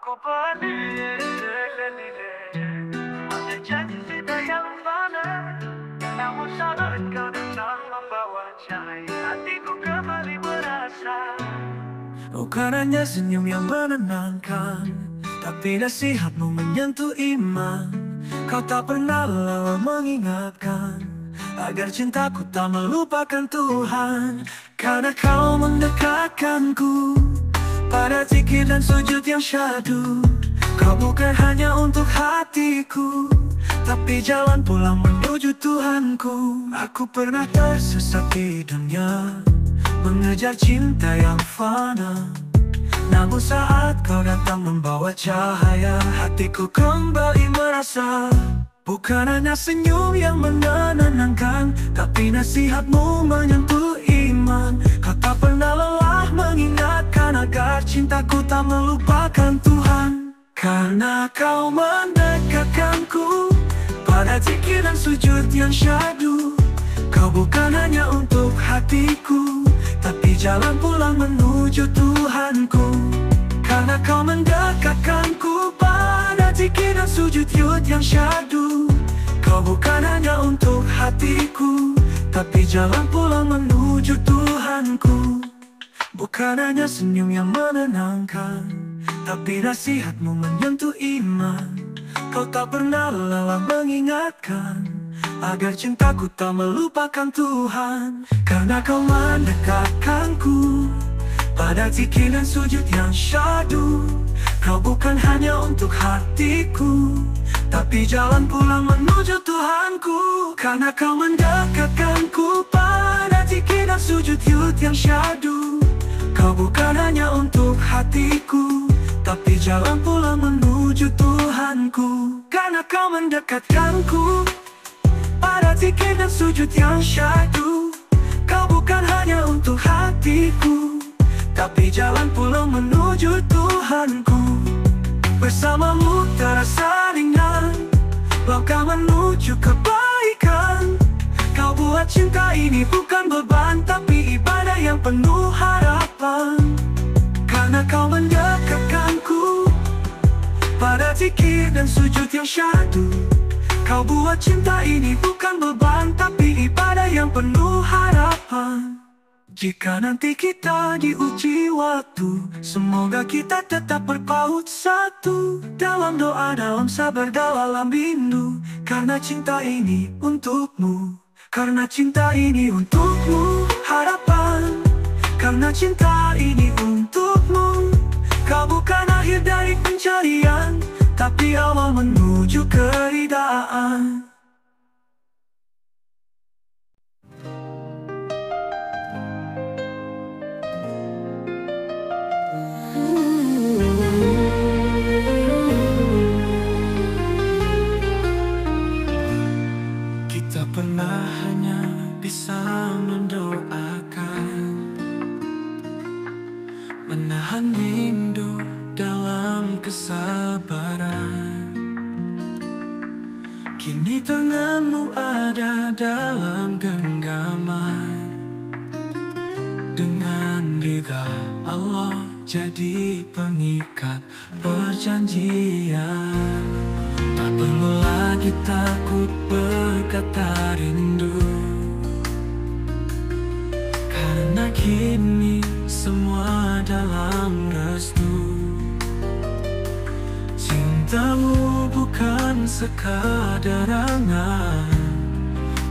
Aku pergi menjadi cinta yang fana, namun saat kau datang membawa cahaya, hatiku kembali merasa. Bukan hanya senyum yang menenangkan, tapi nasihatmu menyentuh iman. Kau tak pernah lelah mengingatkan agar cintaku tak melupakan Tuhan. Karena kau mendekatkanku pada zikir dan sujud yang syahdu. Kau bukan hanya untuk hatiku, tapi jalan pulang menuju Tuhanku. Aku pernah tersesat di dunia, mengejar cinta yang fana, namun saat kau datang membawa cahaya, hatiku kembali merasa. Bukan hanya senyum yang menenangkan, tapi nasihatmu menyentuh iman. Kau tak pernah lelah mengingatkan agar cintaku tak melupakan Tuhan. Karena kau mendekatkanku pada zikir dan sujud yang syahdu. Kau bukan hanya untuk hatiku, tapi jalan pulang menuju Tuhanku. Karena kau mendekatkanku pada zikir dan sujud yang syahdu. Kau bukan hanya untuk hatiku, tapi jalan pulang menuju Tuhanku. Bukan hanya senyum yang menenangkan, tapi nasihatmu menyentuh iman. Kau tak pernah lelah mengingatkan agar cintaku tak melupakan Tuhan. Karena kau mendekatkanku pada zikir dan sujud yang syahdu. Kau bukan hanya untuk hatiku, tapi jalan pulang menuju Tuhanku. Karena kau mendekatkanku pada zikir dan sujud yang syahdu. Kau bukan hanya untuk hatiku, tapi jalan pulang menuju Tuhanku. Karena kau mendekatkanku pada zikir dan sujud yang syahdu. Kau bukan hanya untuk hatiku, tapi jalan pulang menuju Tuhanku. Bersamamu terasa ringan, langkah menuju kebaikan. Kau buat cinta ini bukan beban, tapi ibadah yang penuh harapan. Karena kau mendekatkanku pada zikir dan sujud yang syahdu. Kau buat cinta ini bukan beban, tapi ibadah yang penuh harapan. Jika nanti kita diuji waktu, semoga kita tetap berpaut satu. Dalam doa, dalam sabar, dalam rindu. Karena cinta ini untukmu, karena cinta ini untukmu, harapan. Karena cinta ini untukmu. Kau bukan akhir dari pencarian, tapi awal menuju keridaan. Kita pernah hanya bisa mendoakan, menahan rindu dalam kesabaran. Kini tanganmu ada dalam genggaman. Dengan ridha Allah jadi pengikat perjanjian. Tak perlu lagi takut berkata rindu, karena kini semua dalam restu. Cintamu bukan sekadar angan,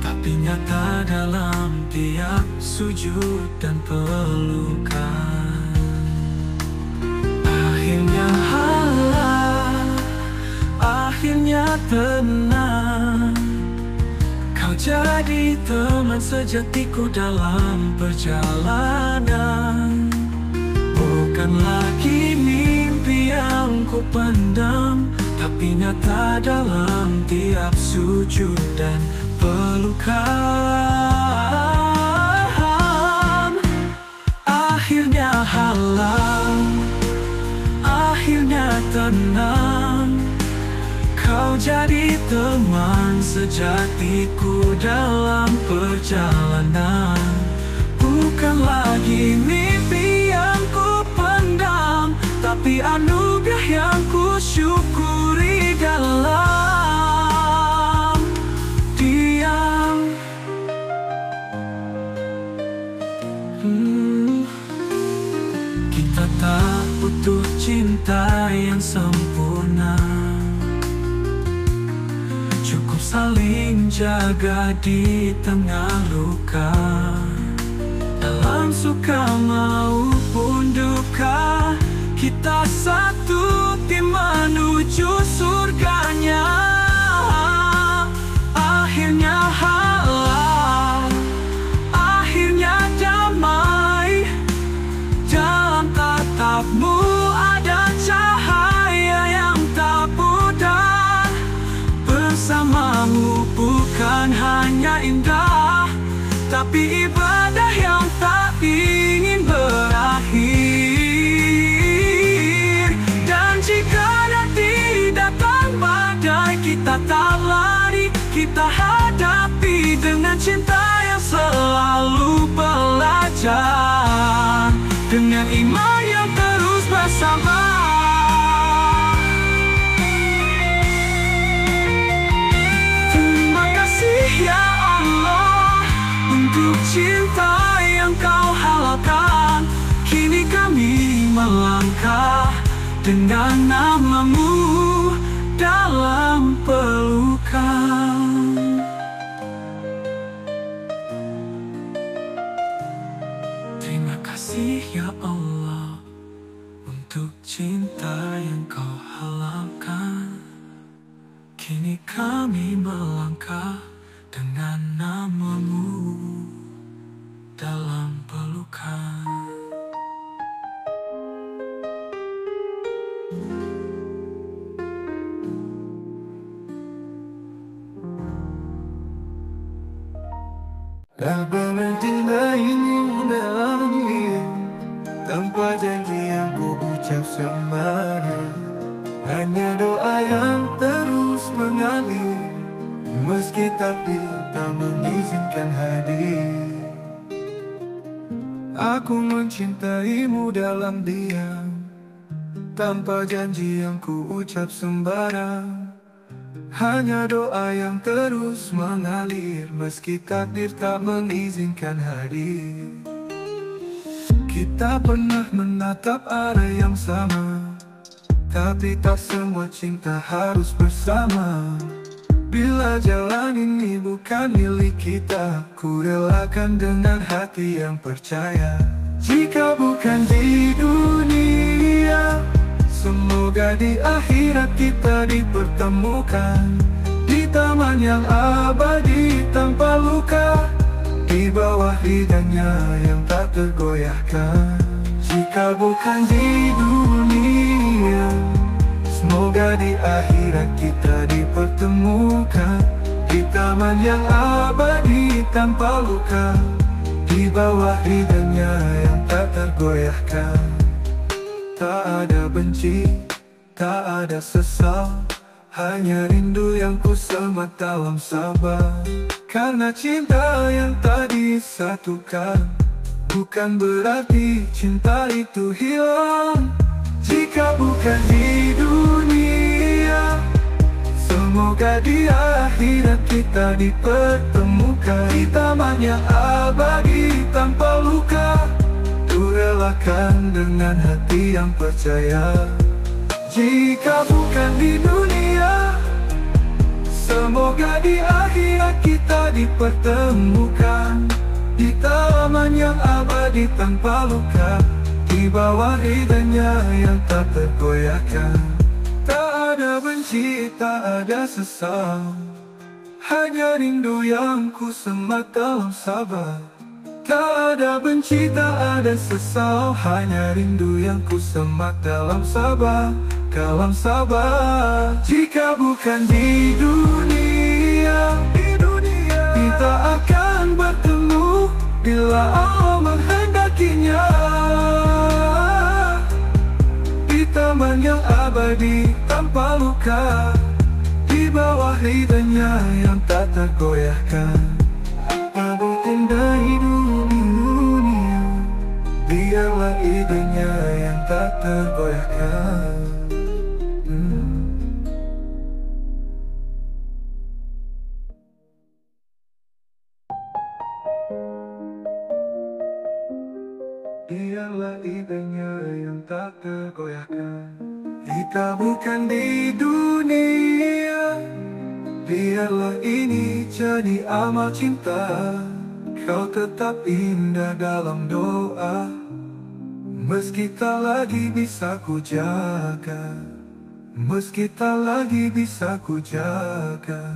tapi nyata dalam tiap sujud dan pelukan. Akhirnya halal, akhirnya tenang. Kau jadi teman sejatiku dalam perjalanan. Bukan lagi mimpi yang ku pendam, tapi nyata dalam tiap sujud dan pelukan. Akhirnya halal, akhirnya tenang. Kau jadi teman sejatiku dalam perjalanan. Bukan lagi mimpi yang ku pendam, tapi anugerah yang cinta yang sempurna. Cukup saling jaga di tengah luka, dalam suka maupun duka. Kita satu tim menuju surganya. Akhirnya halal, akhirnya damai. Dalam tatapmu ada cahaya yang tak pudar. Bersamamu bukan hanya indah, tapi ibadah yang tak ingin berakhir. Dan jika nanti datang badai, kita tak lari, kita hadapi dengan cinta yang selalu belajar, dengan iman yang terus bersama. Terima kasih ya Allah untuk cinta yang kau halalkan. Kini kami melangkah dengan namamu dalam pelukan. Terima kasih ya Allah untuk cinta yang kau halalkan. Kini kami melangkah dengan namamu dalam pelukan. Tak berhenti ini menangis, tanpa janji yang ku ucap sembara. Hanya doa yang terus mengalir, meski takdir tak mengizinkan hadir. Aku mencintaimu dalam diam, tanpa janji yang ku ucap sembarang. Hanya doa yang terus mengalir, meski takdir tak mengizinkan hadir. Kita pernah menatap arah yang sama, tapi tak semua cinta harus bersama. Bila jalan ini bukan milik kita, ku relakan dengan hati yang percaya. Jika bukan di dunia, semoga di akhirat kita dipertemukan, di taman yang abadi tanpa luka, di bawah ridhanya yang tak tergoyahkan. Jika bukan di dunia, semoga di akhirat kita dipertemukan, di taman yang abadi tanpa luka, di bawah ridhanya yang tak tergoyahkan. Tak ada benci, tak ada sesal, hanya rindu yang ku semat dalam sabar. Karena cinta yang tak disatukan, bukan berarti cinta itu hilang. Jika bukan di dunia, semoga di akhirat kita dipertemukan, di taman yang abadi tanpa luka, ku relakan dengan hati yang percaya. Jika bukan di dunia, semoga di akhirat kita dipertemukan, di taman yang abadi tanpa luka, di bawah ridhanya yang tak tergoyahkan. Tak ada benci, tak ada sesal, hanya rindu yang ku semat dalam sabar. Tak ada benci, tak ada sesal, hanya rindu yang ku semat dalam sabar, dalam sabar. Jika bukan di dunia, kita akan bertemu bila Allah menghendakinya, di taman yang abadi tanpa luka, di bawah ridhanya yang tak tergoyahkan. Apapun indah hidup di dunia, biarlah idenya yang tak tergoyahkan. Biarlah idenya yang tak tergoyahkan. dikabulkan di dunia. Biarlah ini jadi amal cinta, kau tetap indah dalam doa. Meski tak lagi bisa ku jaga, meski tak lagi bisa ku jaga.